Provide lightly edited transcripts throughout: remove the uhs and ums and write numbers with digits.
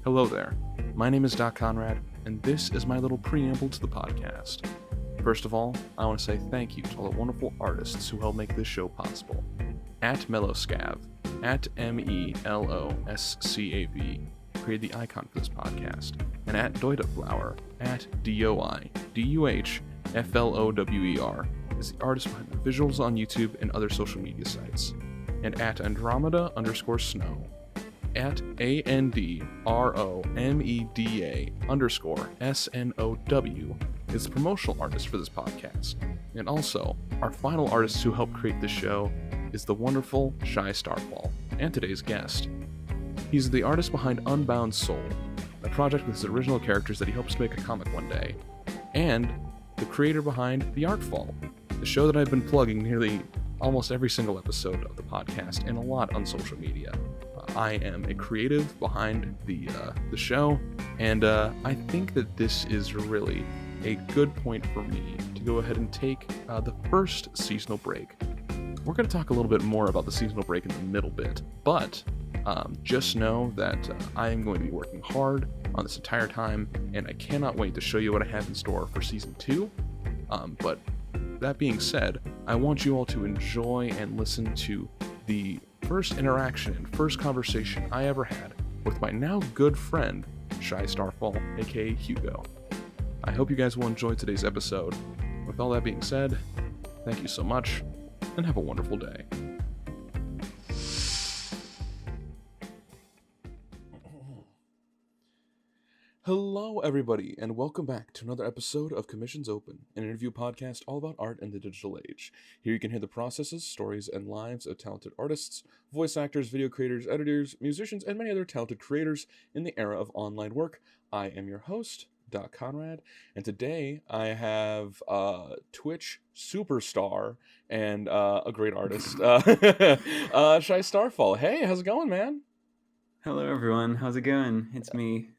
Hello there. My name is Doc Conrad, and this is my little preamble to the podcast. First of all, I want to say thank you to all the wonderful artists who helped make this show possible. At Mellowscav, at MELOSCAV, created the icon for this podcast, and at Doidaflower, at DOIDUHFLOWER, is the artist behind the visuals on YouTube and other social media sites, and at Andromeda_Snow, at ANDROMEDA_SNOW is the promotional artist for this podcast. And also, our final artist who helped create this show is the wonderful ShyStarfall, and today's guest. He's the artist behind Unbound Soul, a project with his original characters that he hopes to make a comic one day, and the creator behind The Artfall, the show that I've been plugging nearly almost every single episode of the podcast and a lot on social media. I am a creative behind the show, and I think that this is really a good point for me to go ahead and take the first seasonal break. We're going to talk a little bit more about the seasonal break in the middle bit, but just know that I am going to be working hard on this entire time, and I cannot wait to show you what I have in store for Season 2. But that being said, I want you all to enjoy and listen to the first interaction and first conversation I ever had with my now good friend, ShyStarfall, aka Hugo. I hope you guys will enjoy today's episode. With all that being said, thank you so much, and have a wonderful day. Hello, everybody, and welcome back to another episode of Commissions Open, an interview podcast all about art in the digital age. Here you can hear the processes, stories, and lives of talented artists, voice actors, video creators, editors, musicians, and many other talented creators in the era of online work. I am your host, Doc Conrad, and today I have Twitch superstar and a great artist, ShyStarfall. Hey, how's it going, man? Hello, everyone. How's it going? It's me.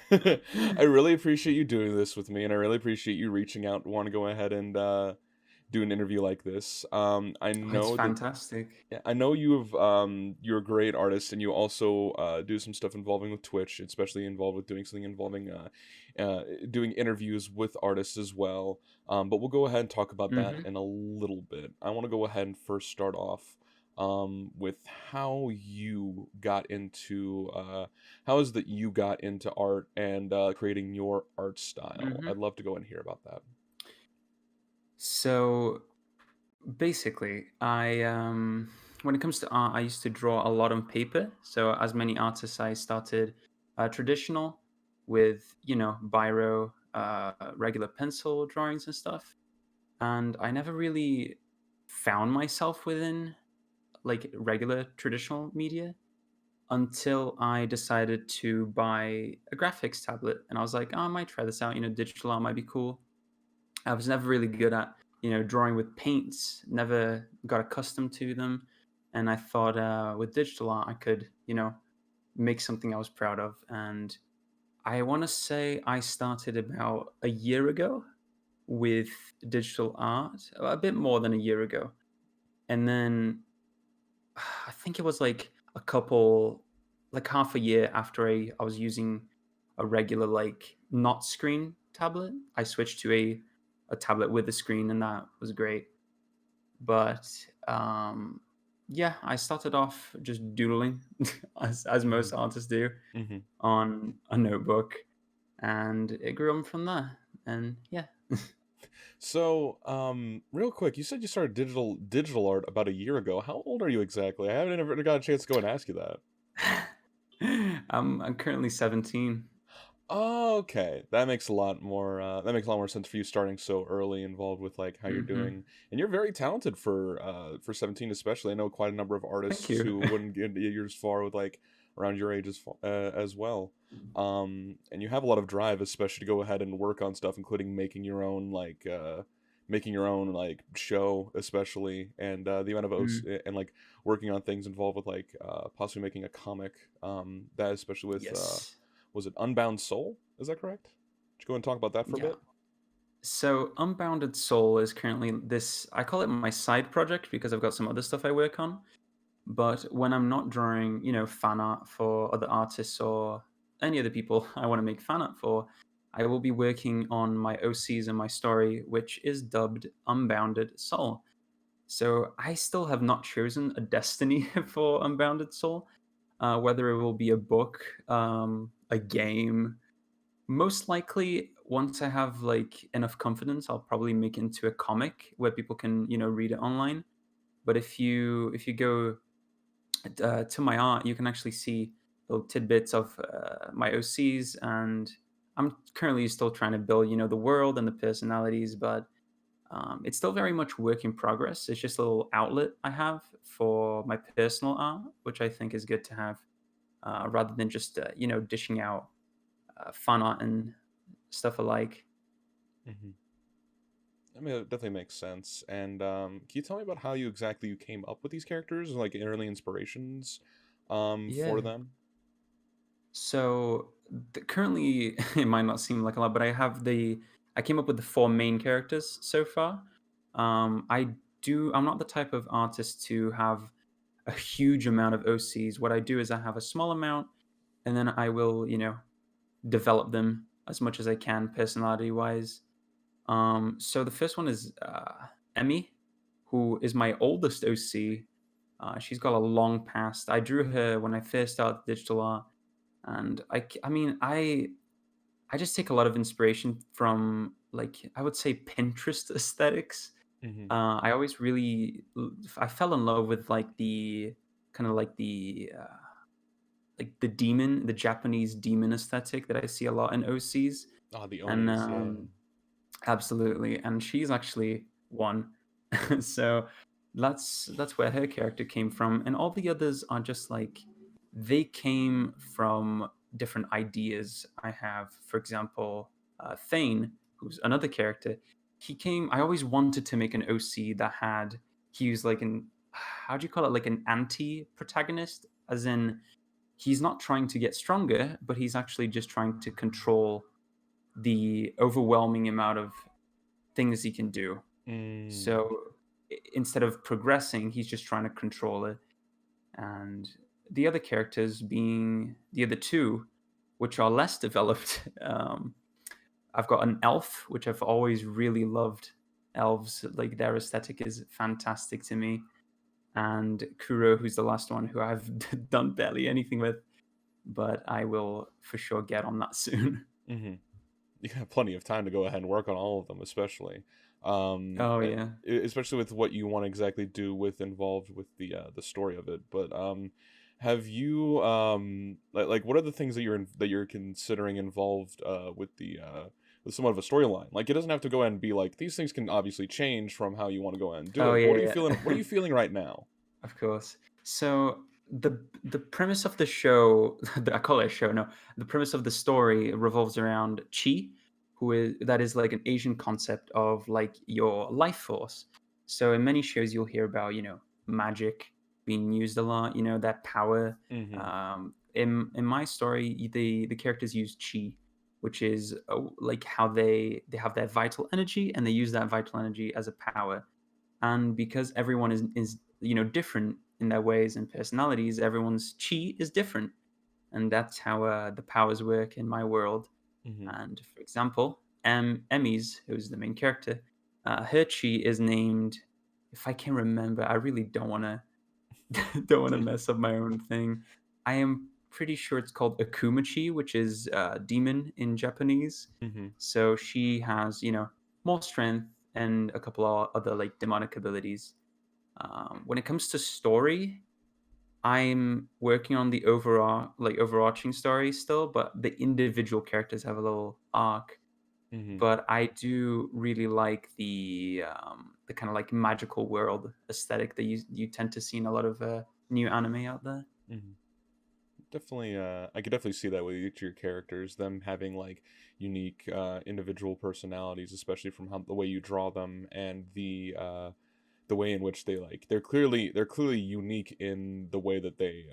I really appreciate you doing this with me, and I really appreciate you reaching out and want to go ahead and do an interview like this. I It's know that fantastic. I know you're a great artist, and you also do some stuff involving with Twitch, especially involved with doing something involving doing interviews with artists as well. But we'll go ahead and talk about that Mm-hmm. in a little bit. I want to go ahead and first start off with how you got into how is that you got into art and creating your art style. Mm-hmm. I'd love to go and hear about that. So basically, when it comes to art, I used to draw a lot on paper. So as many artists, I started traditional with biro, regular pencil drawings and stuff. And I never really found myself within like regular traditional media until I decided to buy a graphics tablet. And I was like, oh, I might try this out. Digital art might be cool. I was never really good at, drawing with paints, never got accustomed to them. And I thought with digital art, I could, make something I was proud of. And I want to say I started about a year ago with digital art, a bit more than a year ago. And then I think it was like half a year after I was using a regular, like, not screen tablet. I switched to a tablet with a screen, and that was great. But yeah, I started off just doodling, as most artists do, Mm-hmm. on a notebook, and it grew on from there. And yeah. So, real quick, you said you started digital art about a year ago. How old are you exactly? I haven't ever got a chance to go and ask you that. I'm currently 17. Oh, okay. That makes a lot more sense for you starting so early involved with like how you're Mm-hmm. doing. And you're very talented for 17 especially. I know quite a number of Thank artists you. who wouldn't get years far with like around your age as well. And you have a lot of drive, especially to go ahead and work on stuff, including making your own like show, especially, and the amount of Mm, and like working on things involved with like possibly making a comic. That especially with yes. was it Unbound Soul? Is that correct? Could you go and talk about that for a Yeah. bit? So Unbounded Soul is currently this, I call it my side project because I've got some other stuff I work on. But when I'm not drawing, fan art for other artists or any other people I want to make fan art for, I will be working on my OCs and my story, which is dubbed Unbounded Soul. So I still have not chosen a destiny for Unbounded Soul, whether it will be a book, a game. Most likely, once I have like enough confidence, I'll probably make it into a comic where people can, read it online. But if you go to my art, you can actually see little tidbits of my OCs, and I'm currently still trying to build, the world and the personalities, but it's still very much work in progress. It's just a little outlet I have for my personal art, which I think is good to have, rather than just dishing out fan art and stuff alike. Hmm. I mean, it definitely makes sense. And can you tell me about how you came up with these characters, like early inspirations, for Yeah. them? So currently, it might not seem like a lot, but I came up with the four main characters so far. I'm not the type of artist to have a huge amount of OCs. What I do is I have a small amount, and then I will, develop them as much as I can personality wise. So the first one is Emmy, who is my oldest OC. She's got a long past. I drew her when I first started digital art, and I mean, I just take a lot of inspiration from, like, I would say Pinterest aesthetics. Hmm. I always I fell in love with like the kind of like the Japanese demon aesthetic that I see a lot in OCs, Ah, the and Onis, yeah. absolutely, and she's actually one. So that's where her character came from, and all the others are just like they came from different ideas I have. For example, Thane, who's another character, he came. I always wanted to make an OC that had he was like an how do you call it, like an anti-protagonist, as in he's not trying to get stronger, but he's actually just trying to control the overwhelming amount of things he can do. Mm. So instead of progressing, he's just trying to control it. And the other characters being the other two, which are less developed. I've got an elf, which I've always really loved. Elves, like their aesthetic is fantastic to me. And Kuro, who's the last one, who I've done barely anything with, but I will for sure get on that soon. Hmm. You have plenty of time to go ahead and work on all of them, especially, Oh yeah. especially with what you want to exactly do with involved with the story of it. But have you like what are the things that you're considering involved with somewhat of a storyline? Like it doesn't have to go ahead and be like these things can obviously change from how you want to go ahead and do Oh it. But what are you yeah, feeling? What are yeah. you feeling right now? Of course. So the premise of the show, I call it a show. No, the premise of the story revolves around chi, who is that is like an Asian concept of like your life force. So in many shows, you'll hear about magic being used a lot. That power. Mm-hmm. In my story, the characters use chi, which is like how they have their vital energy, and they use that vital energy as a power. And because everyone is different in their ways and personalities, everyone's chi is different, and that's how the powers work in my world. Mm-hmm. And for example, Emmy's, who's the main character, her chi is named, if I can remember, I really don't want to don't want to mess up my own thing. I am pretty sure it's called Akumachi, which is demon in Japanese. Mm-hmm. So she has, more strength and a couple of other like demonic abilities. When it comes to story, I'm working on the overarching story still, but the individual characters have a little arc. Mm-hmm. But I do really like the kind of like magical world aesthetic that you tend to see in a lot of new anime out there. Mm-hmm. Definitely, I could definitely see that with each of your characters, them having like unique individual personalities, especially from how the way you draw them and the way in which they like they're clearly unique in the way that they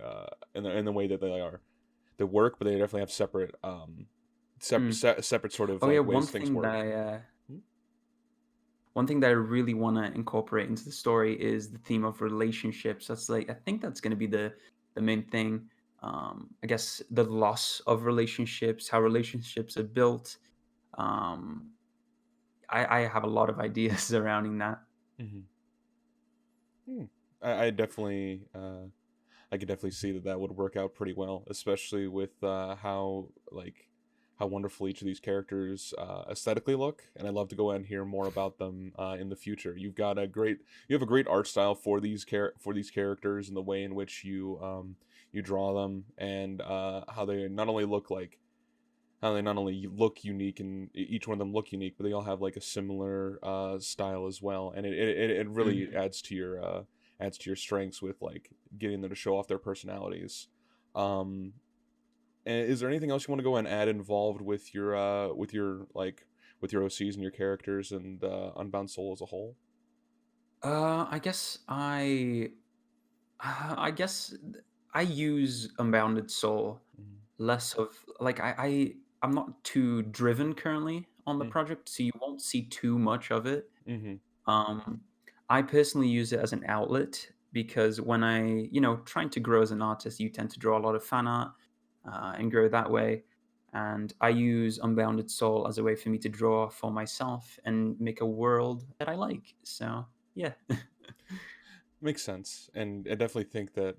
in the way that they work, but they definitely have Mm. separate sort of Oh yeah, like ways things work. one thing that I really want to incorporate into the story is the theme of relationships. That's like I think that's going to be the main thing. I guess the loss of relationships, how relationships are built. Um, I have a lot of ideas surrounding that. Hmm. Hmm. I definitely, I could definitely see that that would work out pretty well, especially with how like how wonderful each of these characters aesthetically look. And I'd love to go ahead and hear more about them in the future. You have a great art style for for these characters and the way in which you draw them and how they not only look like how they not only look unique and each one of them look unique, but they all have like a similar style as well, and it really Mhm. adds to your strengths with like getting them to show off their personalities. Um, and is there anything else you want to go and add involved with your like with your OCs and your characters and Unbound Soul as a whole? I guess I guess I use Unbounded Soul less of like I'm not too driven currently on the project, so you won't see too much of it. Mm-hmm. Um, I personally use it as an outlet because when trying to grow as an artist, you tend to draw a lot of fan art and grow that way. And I use Unbounded Soul as a way for me to draw for myself and make a world that I like. So, yeah. Makes sense, and I definitely think that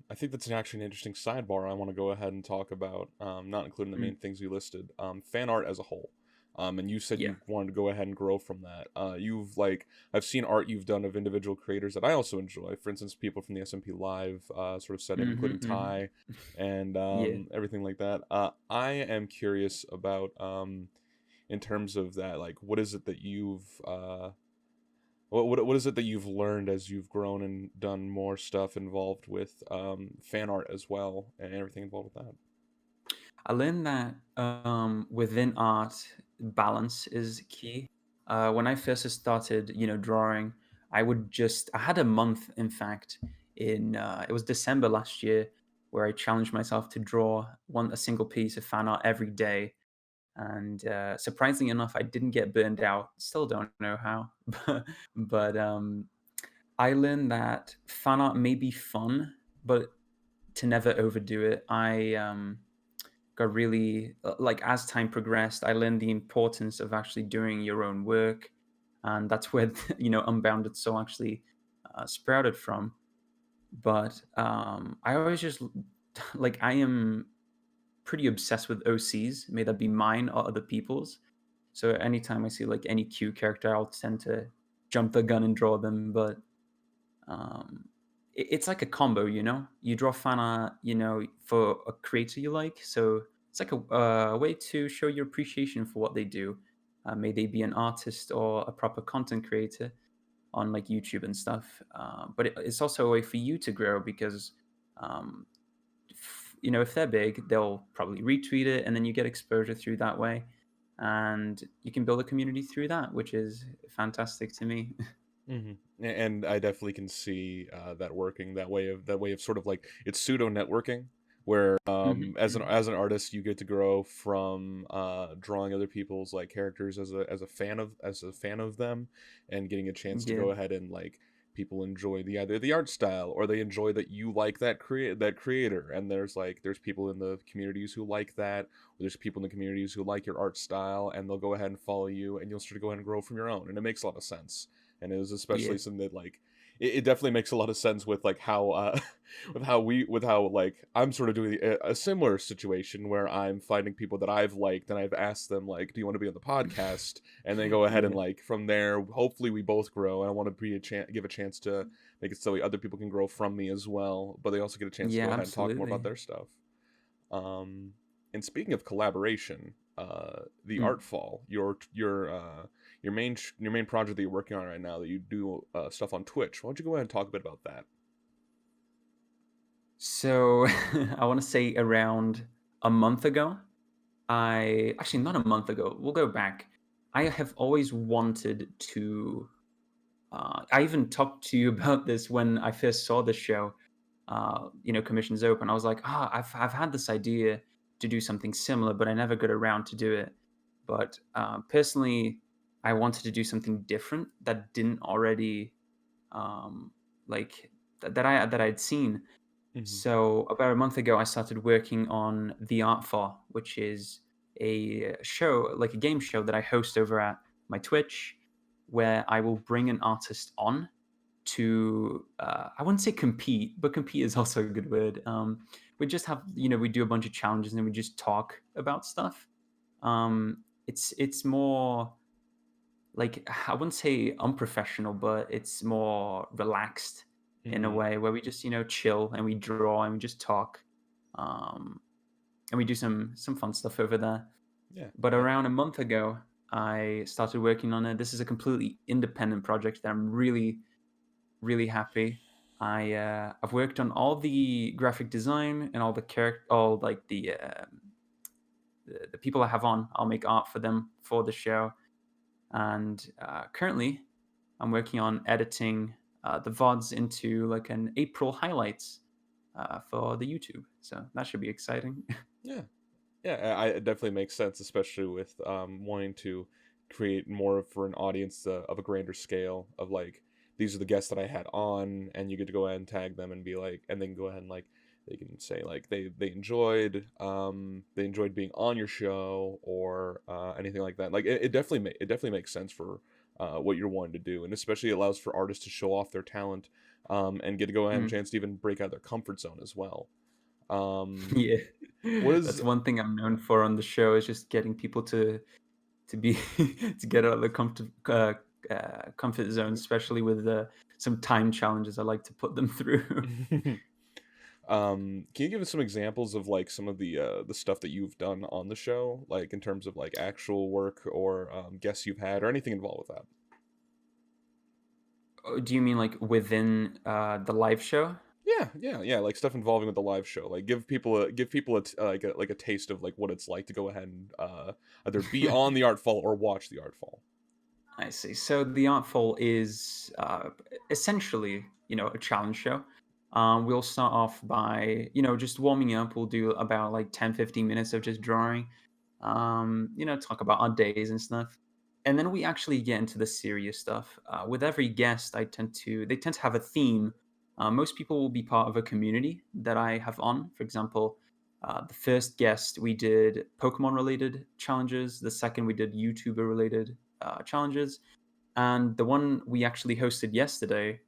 I think that's actually an interesting sidebar I want to go ahead and talk about, not including the main Mm, things we listed, fan art as a whole. And you said yeah. you wanted to go ahead and grow from that. You've like I've seen art you've done of individual creators that I also enjoy. For instance, people from the SMP Live sort of setting, Hmm, including hmm. Ty and Yeah. everything like that. I am curious about in terms of that, like what is it that you've what is it that you've learned as you've grown and done more stuff involved with fan art as well and everything involved with that? I learned that within art, balance is key. When I first started, drawing, I had a month, in fact, it was December last year, where I challenged myself to draw a single piece of fan art every day. And surprisingly enough, I didn't get burned out. Still don't know how, but I learned that fan art may be fun, but to never overdo it. I got really like as time progressed, I learned the importance of actually doing your own work, and that's where Unbounded Soul actually sprouted from. But I always just like I am pretty obsessed with OCs, may that be mine or other people's. So anytime I see like any cute character, I'll tend to jump the gun and draw them. But it's like a combo, You draw fan art, for a creator you like, so it's like a way to show your appreciation for what they do. May they be an artist or a proper content creator on like YouTube and stuff. But it's also a way for you to grow because, um, if they're big, they'll probably retweet it, and then you get exposure through that way, and you can build a community through that, which is fantastic to me. Hmm. And I definitely can see that working that way of sort of like it's pseudo networking, where Mhm, mhm. as an artist you get to grow from drawing other people's like characters as a fan of them, and getting a chance to Yeah, go ahead and like people enjoy the either the art style or they enjoy that you like that creator, and there's people in the communities who like that, or there's people in the communities who like your art style, and they'll go ahead and follow you, and you'll sort of go ahead and grow from your own, and it makes a lot of sense. And it was yeah, especially something that like it definitely makes a lot of sense with like how with how like I'm sort of doing a similar situation where I'm finding people that I've liked and I've asked them like, do you want to be on the podcast, and they go ahead and yeah, like from there hopefully we both grow, and I want to be a chance give a chance to make it so other people can grow from me as well, but they also get a chance to yeah, go ahead and talk more about absolutely. their stuff. um and speaking of collaboration, the Mm. Artfall, your main project that you're working on right now, that you do stuff on Twitch. Why don't you go ahead and talk a bit about that? So I want to say around a month ago, I actually not a month ago. We'll go back. I have always wanted to. I even talked to you about this when I first saw the show. Commissions open. I was like, I've had this idea to do something similar, but I never got around to do it. But personally, I wanted to do something different that didn't already um, like that I'd seen. Hmm. So about a month ago, I started working on The Artfall, which is a show, like a game show that I host over at my Twitch, where I will bring an artist on to, I wouldn't say compete, but compete is also a good word. We just have, we do a bunch of challenges and we just talk about stuff. It's more like, I wouldn't say unprofessional, but it's more relaxed in a Hmm. way where we just, chill and we draw and we just talk. Um, and we do some fun stuff over there. Yeah. But around a month ago, I started working on it. This is a completely independent project that I'm really, really happy. I've worked on all the graphic design and all the character, all like the people I have on. I'll make art for them for the show, and currently I'm working on editing the VODs into like an April highlights for the YouTube. So that should be exciting. Yeah. Yeah, it definitely makes sense, especially with wanting to create more for an audience of a grander scale of like these are the guests that I had on, and you get to go ahead and tag them and be like, and then go ahead and like they can say like they enjoyed being on your show or anything like that. Like it definitely makes sense for what you're wanting to do, and especially allows for artists to show off their talent and get to go ahead and Mm. chance to even break out of their comfort zone as well. Um, Yeah, what is that's one thing I'm known for on the show is just getting people to be to get out of the comfort zone, especially with some time challenges I like to put them through. Can you give us some examples of like some of the stuff that you've done on the show, like in terms of like actual work or guests you've had or anything involved with that? Oh, do you mean like within the live show? Yeah, like stuff involving with the live show. Like give people like a taste of like what it's like to go ahead and either be on the Artfall or watch the Artfall. I see. So the Artful is essentially, a challenge show. We'll start off by, just warming up. We'll do about like 10, 15 minutes of just drawing, talk about our days and stuff. And then we actually get into the serious stuff. With every guest, they tend to have a theme. Most people will be part of a community that I have on. For example, the first guest, we did Pokemon related challenges. The second, we did YouTuber related challenges. And the one we actually hosted yesterday,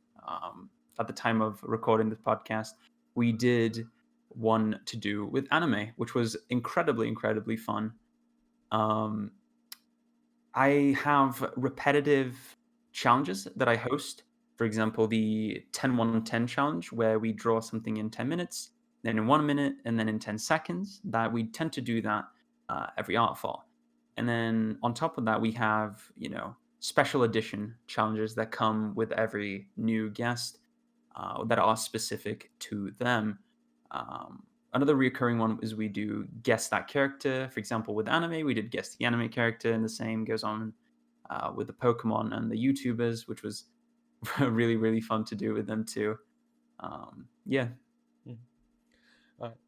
at the time of recording this podcast, we did one to do with anime, which was incredibly, incredibly fun. Um, I have repetitive challenges that I host. For example, the 10-1-10 challenge, where we draw something in 10 minutes, then in 1 minute, and then in 10 seconds. That we tend to do that every Artfall. And then on top of that, we have, special edition challenges that come with every new guest that are specific to them. Another recurring one is we do guess that character. For example, with anime, we did guess the anime character, and the same goes on with the Pokemon and the YouTubers, which was really, really fun to do with them too. Yeah.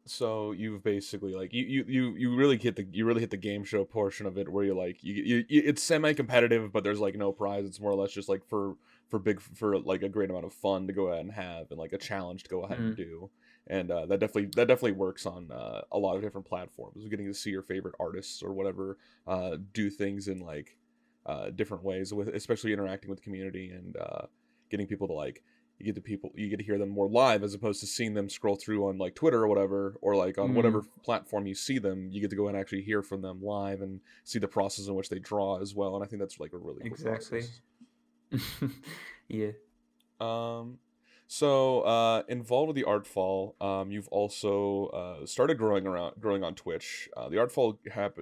So you've basically like you really hit the game show portion of it where you're like it's semi competitive but there's like no prize. It's more or less just like for like a great amount of fun to go ahead and have and like a challenge to go ahead and Mm, do. And that definitely works on a lot of different platforms. Getting to see your favorite artists or whatever do things in like different ways with especially interacting with the community and getting people to like you get to hear them more live as opposed to seeing them scroll through on like Twitter or whatever or like on whatever mm, platform you see them. You get to go and actually hear from them live and see the process in which they draw as well. And I think that's like a really cool exactly. process. Yeah. um so involved with the Artfall, you've also started growing on Twitch. The Artfall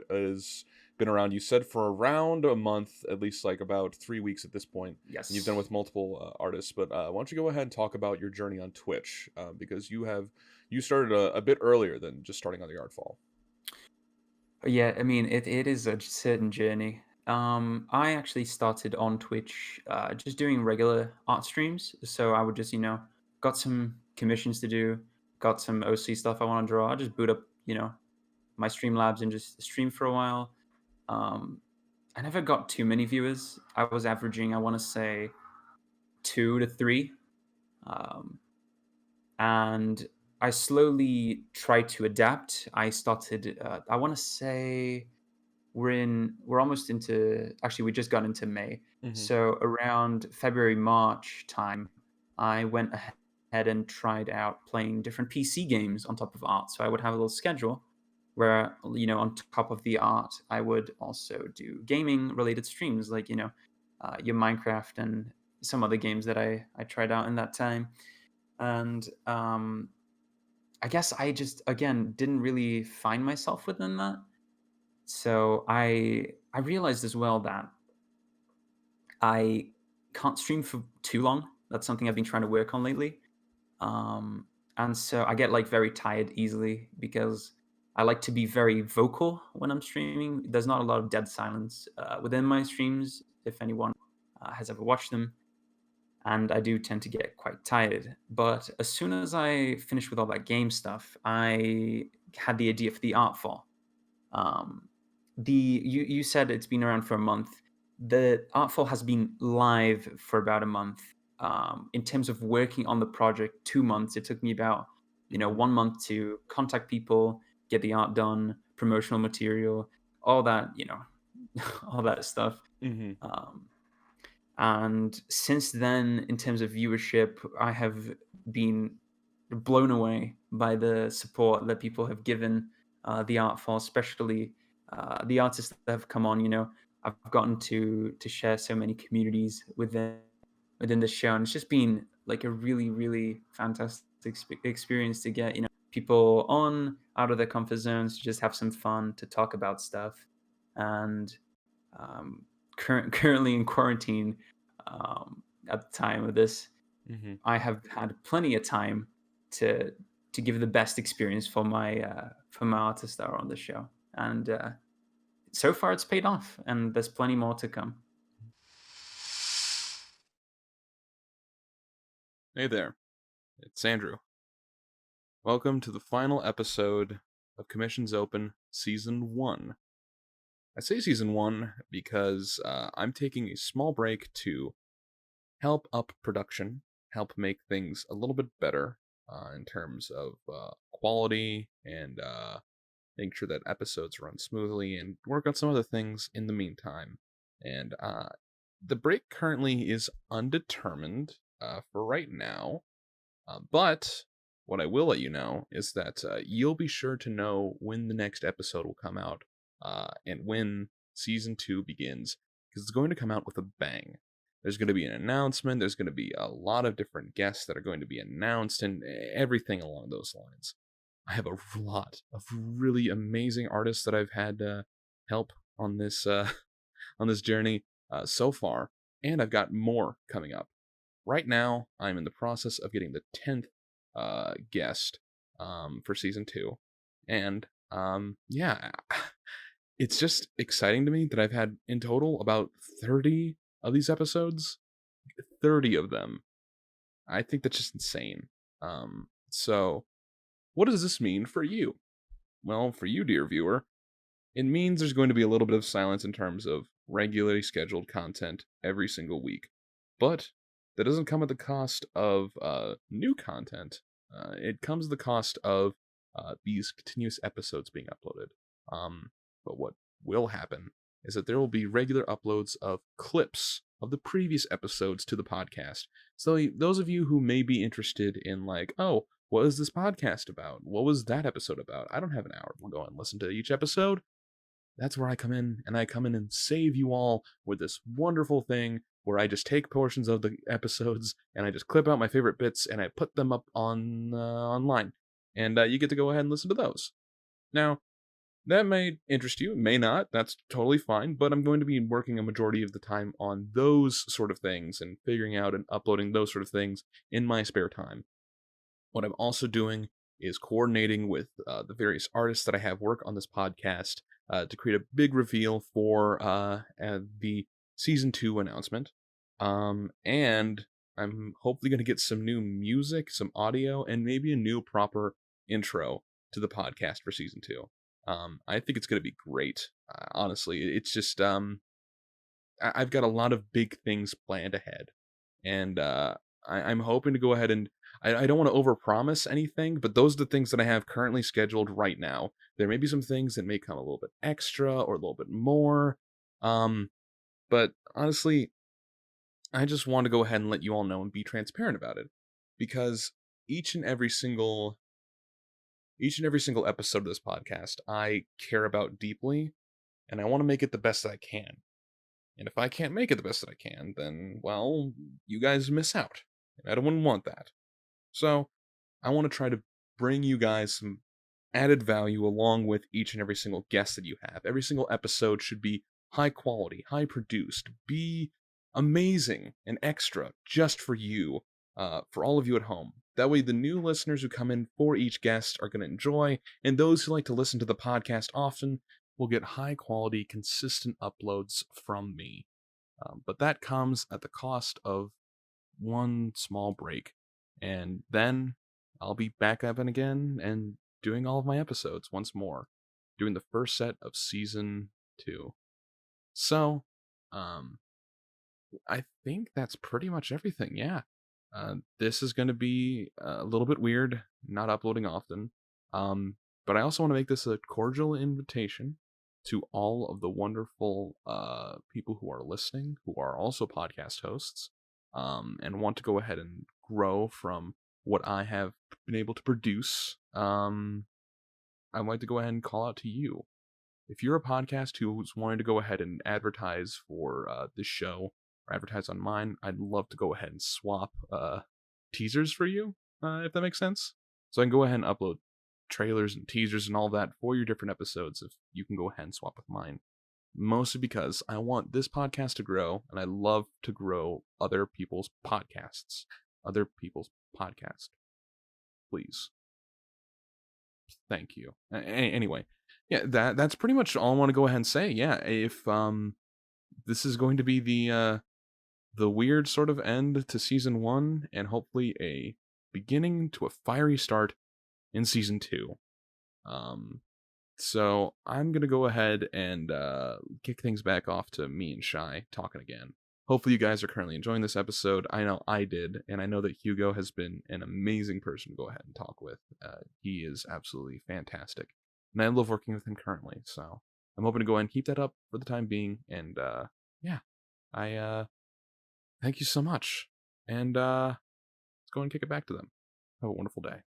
has been around, you said, for around a month, at least like about 3 weeks at this point, and you've done Yes. with multiple artists. But why don't you go ahead and talk about your journey on Twitch, because you started a bit earlier than just starting on the Artfall. Yeah, I mean, it is a certain journey. I actually started on Twitch just doing regular art streams. So I would just, got some commissions to do, got some OC stuff I want to draw. I just boot up, my Streamlabs and just stream for a while. Um, I never got too many viewers. I was averaging, I want to say, 2 to 3. Um, and I slowly tried to adapt. I started. I want to say we're almost into. Actually, we just got into May. Hmm. So around February March time, I went ahead and tried out playing different PC games on top of art. So I would have a little schedule where on top of the art, I would also do gaming related streams like your Minecraft and some other games that I tried out in that time. And I guess I just again didn't really find myself within that. So I realized as well that I can't stream for too long. That's something I've been trying to work on lately. And so I get like very tired easily because I like to be very vocal when I'm streaming. There's not a lot of dead silence within my streams, if anyone has ever watched them. And I do tend to get quite tired. But as soon as I finished with all that game stuff, I had the idea for the Artfall. Um, you said it's been around for a month. The Artful has been live for about a month. In terms of working on the project, 2 months. It took me about Hmm. 1 month to contact people, get the art done, promotional material, all that all that stuff. Hmm. Um, and since then, in terms of viewership, I have been blown away by the support that people have given the art form, especially the artists that have come on. I've gotten to share so many communities within the show, and it's just been like a really, really fantastic experience to get people on out of their comfort zones to just have some fun, to talk about stuff. And um, currently in quarantine, at the time of this, Hmm. I have had plenty of time to give the best experience for my artists that are on the show, and so far it's paid off, and there's plenty more to come. Hey there, it's Andrew. Welcome to the final episode of Commissions Open Season 1. I say Season 1 because I'm taking a small break to help up production, help make things a little bit better in terms of quality and make sure that episodes run smoothly and work on some other things in the meantime. And the break currently is undetermined for right now, but what I will let you know is that you'll be sure to know when the next episode will come out and when season 2 begins, because it's going to come out with a bang. There's going to be an announcement, there's going to be a lot of different guests that are going to be announced, and everything along those lines. I have a lot of really amazing artists that I've had help on this on this journey so far, and I've got more coming up. Right now, I'm in the process of getting the 10th guest for season 2. And yeah, it's just exciting to me that I've had in total about 30 of these episodes. 30 of them. I think that's just insane. So, what does this mean for you? Well, for you, dear viewer, it means there's going to be a little bit of silence in terms of regularly scheduled content every single week. But that doesn't come at the cost of new content. It comes at the cost of these continuous episodes being uploaded. But what will happen is that there will be regular uploads of clips of the previous episodes to the podcast. So those of you who may be interested in like, oh, what is this podcast about? What was that episode about? I don't have an hour to go and listen to each episode. That's where I come in, and I come in and save you all with this wonderful thing where I just take portions of the episodes and I just clip out my favorite bits and I put them up on online, and you get to go ahead and listen to those. Now, that may interest you, may not. That's totally fine. But I'm going to be working a majority of the time on those sort of things and figuring out and uploading those sort of things in my spare time. What I'm also doing is coordinating with the various artists that I have work on this podcast to create a big reveal for the season 2 announcement. And I'm hopefully going to get some new music, some audio, and maybe a new proper intro to the podcast for season 2. I think it's going to be great. Honestly, it's just I've got a lot of big things planned ahead, and I'm hoping to go ahead and I don't want to overpromise anything, but those are the things that I have currently scheduled right now. There may be some things that may come a little bit extra or a little bit more. Um, but honestly, I just want to go ahead and let you all know and be transparent about it because each and every single each and every single episode of this podcast I care about deeply and I want to make it the best that I can. And if I can't make it the best that I can, then well, you guys miss out. And I don't want that. So, I want to try to bring you guys some added value along with each and every single guest that you have. Every single episode should be high quality, high produced, be amazing and extra just for you, for all of you at home. That way, the new listeners who come in for each guest are going to enjoy, and those who like to listen to the podcast often will get high quality, consistent uploads from me. But that comes at the cost of one small break. And then I'll be back up and again and doing all of my episodes once more, doing the first set of season 2. So, um, I think that's pretty much everything. Yeah. This is going to be a little bit weird, not uploading often. But I also want to make this a cordial invitation to all of the wonderful people who are listening, who are also podcast hosts, and want to go ahead and grow from what I have been able to produce. I'd like to go ahead and call out to you. If you're a podcast who's wanting to go ahead and advertise for this show or advertise on mine, I'd love to go ahead and swap teasers for you, if that makes sense. So I can go ahead and upload trailers and teasers and all that for your different episodes if you can go ahead and swap with mine. Mostly because I want this podcast to grow, and I love to grow other people's podcasts. Other people's podcasts. Please. Thank you. Anyway, yeah, that's pretty much all I want to go ahead and say. Yeah, if this is going to be the weird sort of end to season 1 and hopefully a beginning to a fiery start in season 2. So I'm gonna go ahead and kick things back off to me and Shy talking again. Hopefully you guys are currently enjoying this episode. I know I did, and I know that Hugo has been an amazing person to go ahead and talk with. He is absolutely fantastic, and I love working with him currently. So I'm hoping to go ahead and keep that up for the time being. And yeah, I thank you so much, and let's go and kick it back to them. Have a wonderful day.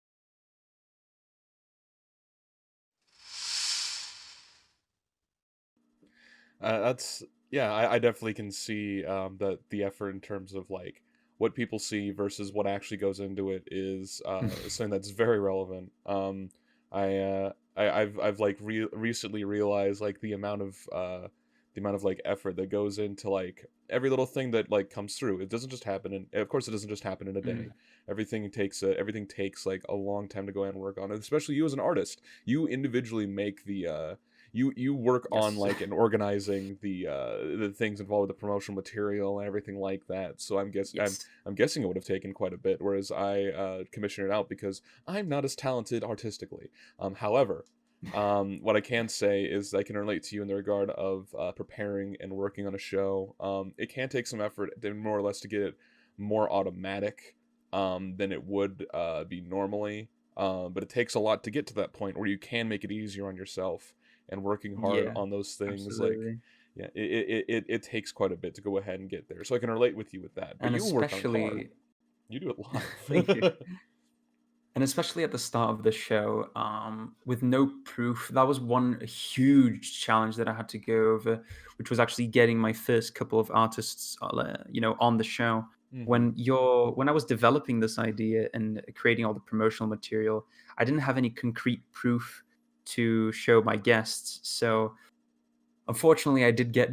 That's yeah. I definitely can see the effort in terms of like what people see versus what actually goes into it is something that's very relevant. I've like recently realized like the amount of like effort that goes into like every little thing that like comes through. It doesn't just happen in of course it doesn't just happen in a day. Mm. Everything takes like a long time to go and work on it. Especially you as an artist, you individually make you work on Yes. like and organizing the things involved with the promotional material and everything like that. So Yes. I'm guessing it would have taken quite a bit. Whereas I commissioned it out because I'm not as talented artistically. However, what I can say is I can relate to you in the regard of preparing and working on a show. It can take some effort, then more or less to get it more automatic than it would be normally. But it takes a lot to get to that point where you can make it easier on yourself and working hard Yeah. on those things like Absolutely. yeah it takes quite a bit to go ahead and get there, so I can relate with you with that, but And you work on it hard. especially, You do it thank you. live. And especially at the start of the show, with no proof, that was one huge challenge that I had to go over, which was actually getting my first couple of artists, on the show. Hmm. When I was developing this idea and creating all the promotional material, I didn't have any concrete proof to show my guests. So unfortunately, I did get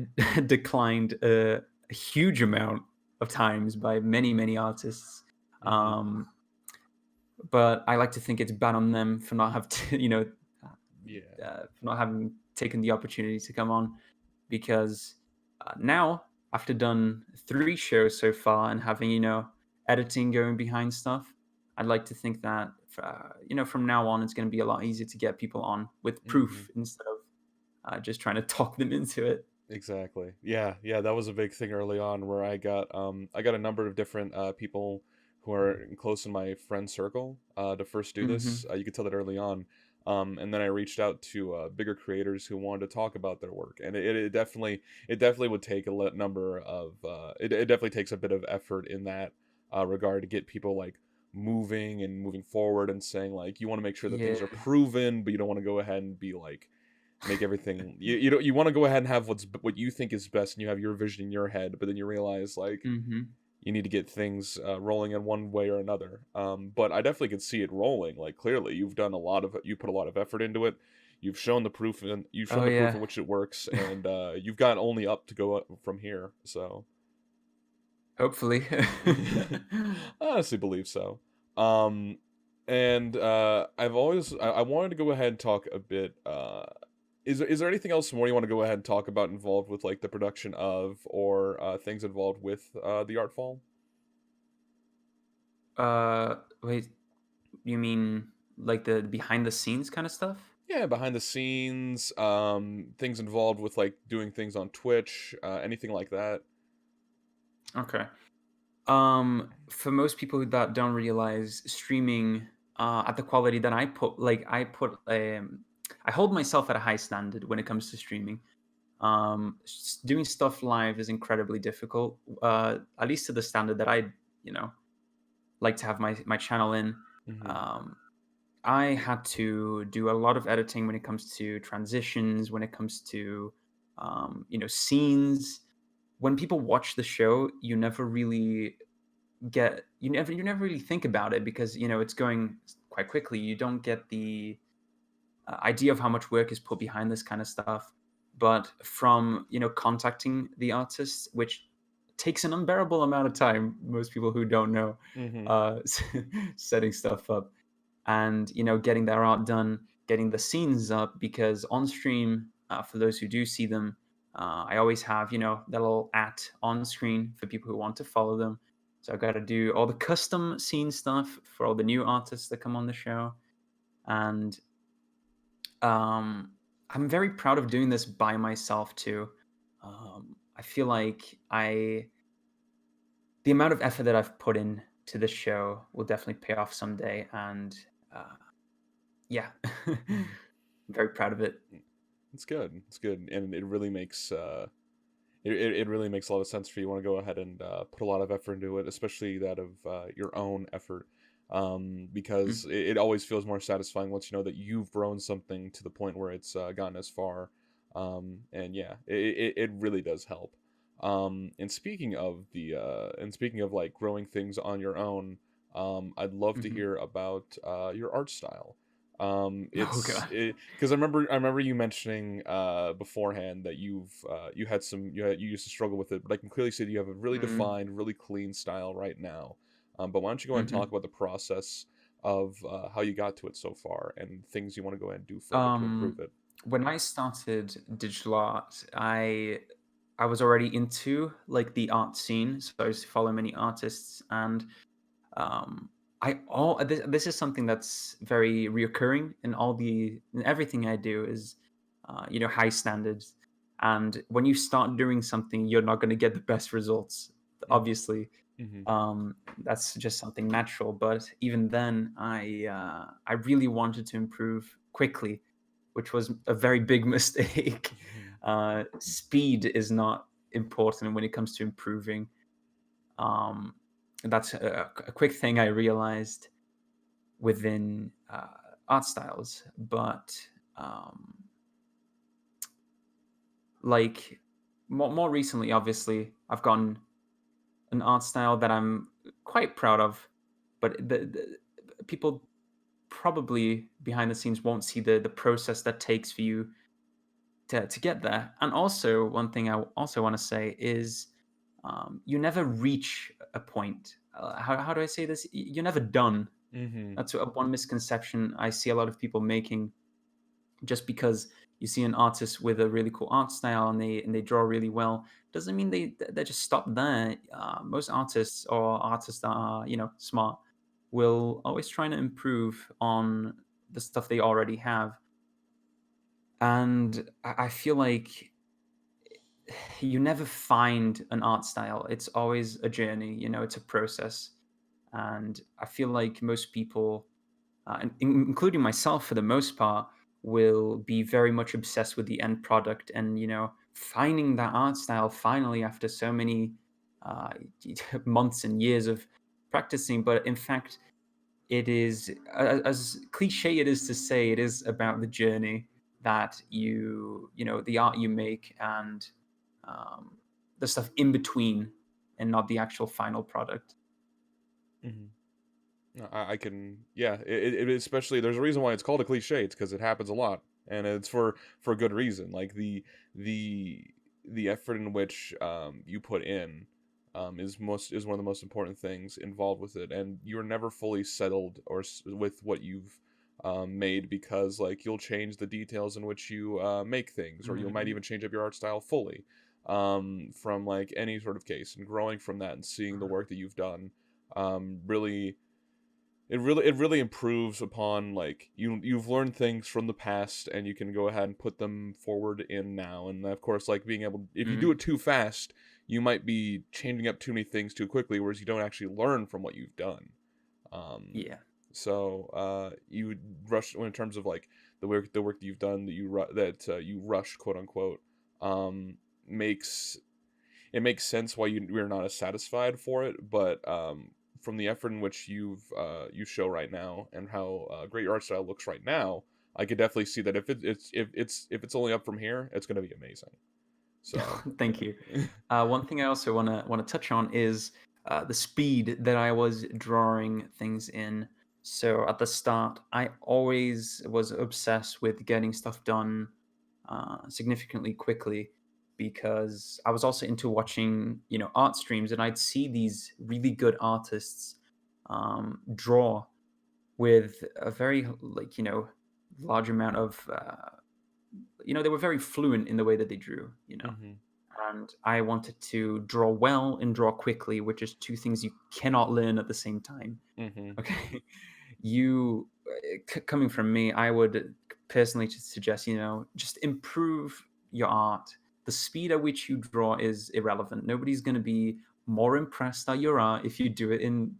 declined a huge amount of times by many, many artists. Hmm. Um, but I like to think it's bad on them for not have to, Yeah. for not having taken the opportunity to come on, because now after done 3 shows so far and having editing going behind stuff, I'd like to think that from now on it's going to be a lot easier to get people on with Hmm. proof instead of just trying to talk them into it. Exactly. Yeah, yeah, that was a big thing early on where I got a number of different people who are close in my friend circle to first do this. Mm-hmm. You could tell that early on. And then I reached out to bigger creators who wanted to talk about their work, and it definitely would take number of it definitely takes a bit of effort in that regard to get people like moving and moving forward and saying like you want to make sure that Yeah. things are proven, but you don't want to go ahead and be like make everything you don't you want to go ahead and have what you think is best, and you have your vision in your head, but then you realize like Mm-hmm. you need to get things rolling in one way or another. But I definitely could see it rolling. Like clearly, you put a lot of effort into it. You've shown Oh the proof in yeah. which it works, and you've got only up to go up from here. So Hopefully. I honestly believe so. Um, and I wanted to go ahead and talk a bit. Is there anything else more you want to go ahead and talk about involved with like the production of or things involved with the Artfall? Wait, you mean like the behind the scenes kind of stuff? Yeah, behind the scenes, things involved with like doing things on Twitch, anything like that. Okay. For most people that don't realize streaming at the quality that I hold myself at a high standard when it comes to streaming. Doing stuff live is incredibly difficult, at least to the standard that I, you know, like to have my channel in. Hmm. Um, I had to do a lot of editing when it comes to transitions, when it comes to, scenes. When people watch the show, you never really think about it because it's going quite quickly. You don't get the idea of how much work is put behind this kind of stuff. But from contacting the artists, which takes an unbearable amount of time, most people who don't know, Hmm. uh, setting stuff up and getting their art done, getting the scenes up, because on stream, for those who do see them, I always have that little at on screen for people who want to follow them. So I got to do all the custom scene stuff for all the new artists that come on the show. And I'm very proud of doing this by myself too. I feel like I the amount of effort that I've put in to this show will definitely pay off someday, and uh, yeah, I'm very proud of it. It's good. It's good, and it really makes it really makes a lot of sense for you. Want to go ahead and put a lot of effort into it, especially that of your own effort, because Mm. it always feels more satisfying once you know that you've grown something to the point where it's gotten as far. And yeah, it really does help. And speaking of like growing things on your own, I'd love to Mhm. hear about your art style. Oh It's god. because I remember you mentioning beforehand that you used to struggle with it, but I can clearly see that you have a really Mm. defined, really clean style right now. But why don't you go ahead and talk Mhm. about the process of how you got to it so far and things you want to go ahead and do further to improve Um, it. when I started digital art, I was already into like the art scene, so I used to follow many artists, and um, this is something that's very reoccurring in everything I do is high standards, and when you start doing something, you're not going to get the best results, obviously. Mm-hmm. That's just something natural. But even then, I really wanted to improve quickly, which was a very big mistake. Speed is not important when it comes to improving. Um, that's a quick thing I realized within art styles. But um, like more recently, obviously, I've gotten an art style that I'm quite proud of, but the people probably behind the scenes won't see the process that takes for you to get there. And also, one thing I also want to say is you never reach a point. How do I say this? You're never done. Mm-hmm. That's one misconception I see a lot of people making. Just because you see an artist with a really cool art style and they draw really well doesn't mean they just stop there. Most artists or artists that are smart will always try to improve on the stuff they already have. And I feel like you never find an art style. It's always a journey. It's a process. And I feel like most people, including myself for the most part, will be very much obsessed with the end product and, finding that art style finally after so many uh, months and years of practicing. But in fact, it is, as cliche it is to say, it is about the journey that the art you make and um, the stuff in between, and not the actual final product. Hmm. I can, yeah. Especially there's a reason why it's called a cliche. It's because it happens a lot, and it's for good reason. Like the the effort in which you put in is one of the most important things involved with it, and you're never fully settled with what you've made, because like you'll change the details in which you make things, or you might Mhm. even change up your art style fully from like any sort of case, and growing from that and seeing the work that you've done really it really improves upon like you've learned things from the past, and you can go ahead and put them forward in now. And of course, like being able, if you do Mhm. it too fast, you might be changing up too many things too quickly, whereas you don't actually learn from what you've done. um Yeah. you would rush when in terms of like the work that you've done, that you rush, quote unquote, um makes it makes sense why we're not as satisfied for it. But from the effort in which you show right now, and how great your art style looks right now, I could definitely see that if it's only up from here, it's going to be amazing. So Thank you. One thing I also want to touch on is the speed that I was drawing things in. So at the start, I always was obsessed with getting stuff done significantly quickly, because I was also into watching, art streams, and I'd see these really good artists draw with a very, like, large amount of they were very fluent in the way that they drew. hmm. And I wanted to draw well and draw quickly, which is two things you cannot learn at the same time. Hmm. Okay. Coming from me, I would personally just suggest, just improve your art. The speed at which you draw is irrelevant. Nobody's going to be more impressed at your art if you do it in,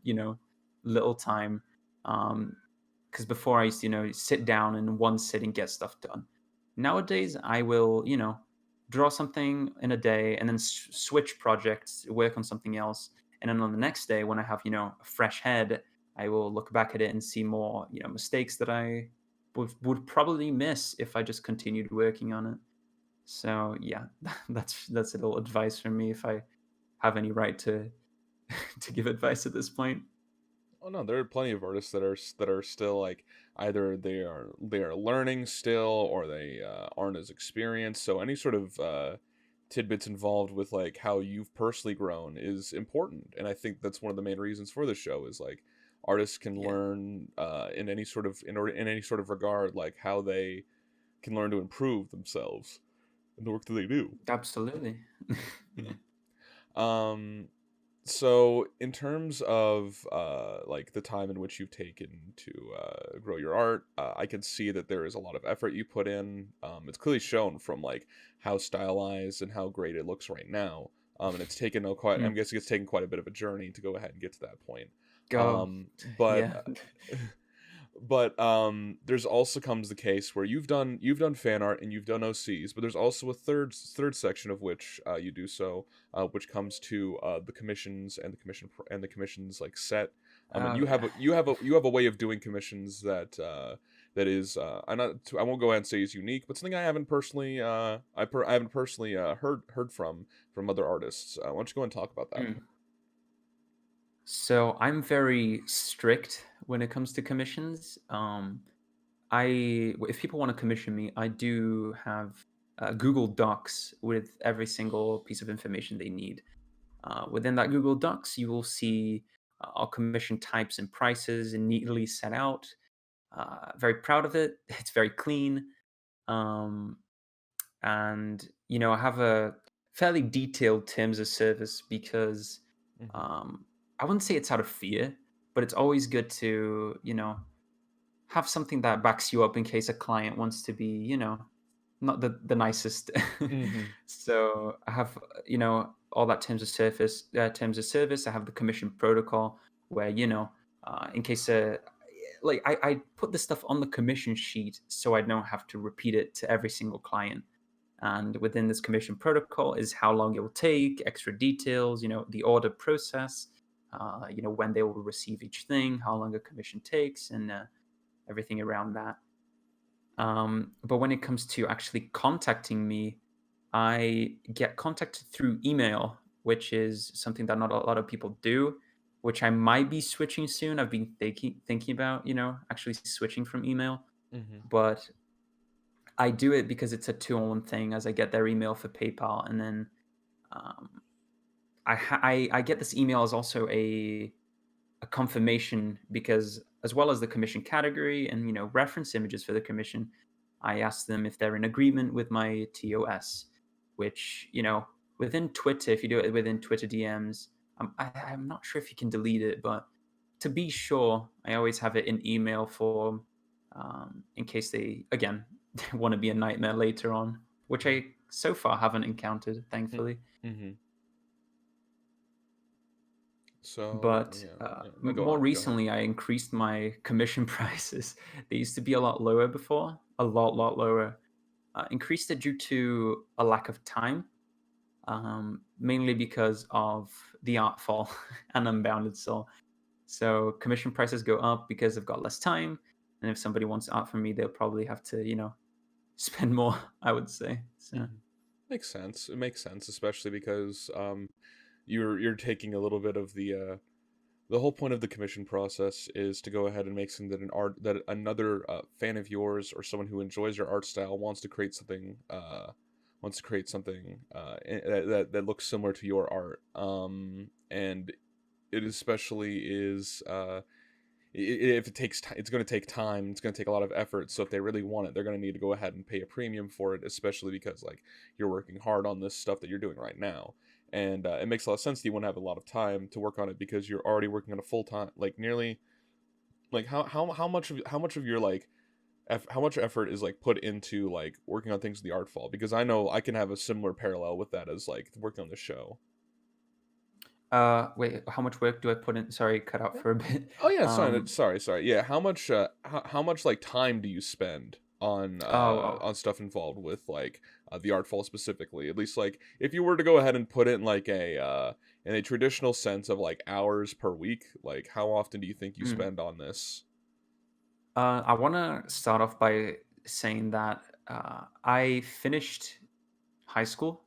little time. Because before I used to, sit down in one sitting, get stuff done. Nowadays, I will, draw something in a day and then switch projects, work on something else. And then on the next day, when I have, a fresh head, I will look back at it and see more, mistakes that I would probably miss if I just continued working on it. So yeah, that's a little advice from me, if I have any right to to give advice at this point. Oh no, there are plenty of artists that are still like, either they are learning still, or they aren't as experienced. So any sort of tidbits involved with like how you've personally grown is important, and I think that's one of the main reasons for the show, is like artists can Yeah, learn in any sort of regard, like how they can learn to improve themselves in the work that they do. absolutely. Yeah. um So, in terms of like the time in which you've taken to grow your art, I can see that there is a lot of effort you put in. It's clearly shown from like how stylized and how great it looks right now. And it's taken a quite. I'm Mm. guessing it's taken quite a bit of a journey to go ahead and get to that point. Go. But Yeah. there's also comes the case where you've done fan art and you've done OCs, but there's also a third section of which you do so, which comes to the commissions and the commissions like set. And Oh you have yeah. a way of doing commissions that is I won't go ahead and say is unique, but something I haven't personally I haven't personally heard from other artists. Why don't you go and talk about that? Mm. So I'm very strict when it comes to commissions. If people want to commission me, I do have Google Docs with every single piece of information they need. Within that Google Docs, you will see our commission types and prices and neatly set out. Very proud of it. It's very clean. Um, and I have a fairly detailed terms of service, because Hmm. um, I wouldn't say it's out of fear, but it's always good to have something that backs you up in case a client wants to be not the nicest. Hmm. So I have all that terms of service. I have the commission protocol. where in case like I put this stuff on the commission sheet so I don't have to repeat it to every single client. And within this commission protocol is how long it will take, extra details, the order process, when they will receive each thing, how long a commission takes, and everything around that. But when it comes to actually contacting me, I get contacted through email, which is something that not a lot of people do, which I might be switching soon. I've been thinking about, actually switching from email, Mm-hmm. but I do it because it's a two-on-one thing. As I get their email for PayPal, and then um, I get this email as also a confirmation, because as well as the commission category and reference images for the commission, I ask them if they're in agreement with my TOS, which within Twitter, if you do it within Twitter DMs, I'm not sure if you can delete it, but to be sure, I always have it in email form, in case they again want to be a nightmare later on, which I so far haven't encountered, thankfully. Mm-hmm. So But yeah, yeah. No, go more on, go ahead. recently, I increased my commission prices. They used to be a lot lower before, a lot lower. Increased it due to a lack of time, mainly because of the Artfall and Unbounded Soul. So commission prices go up because I've got less time, and if somebody wants art from me, they'll probably have to, spend more. I would say. So Mm-hmm. Makes sense. It makes sense, especially because you're taking a little bit of the whole point of the commission process is to go ahead and make something that another fan of yours or someone who enjoys your art style that looks similar to your art. And it especially is if it takes time, it's going to take time. It's going to take a lot of effort. So if they really want it, they're going to need to go ahead and pay a premium for it, especially because like you're working hard on this stuff that you're doing right now. And it makes a lot of sense that you want to have a lot of time to work on it because you're already working on a full time, like nearly, like how much of your like how much effort is like put into like working on things in the art fall, because I know I can have a similar parallel with that as like working on the show. wait, how much work do I put in? Sorry, cut out for a bit. Oh yeah, Um, sorry. Yeah, how much like time do you spend oh, on stuff involved with like the artfall specifically? At least like if you were to go ahead and put it in like a in a traditional sense of like hours per week, like how often do you think you oh. spend on this? I want to start off by saying that I finished high school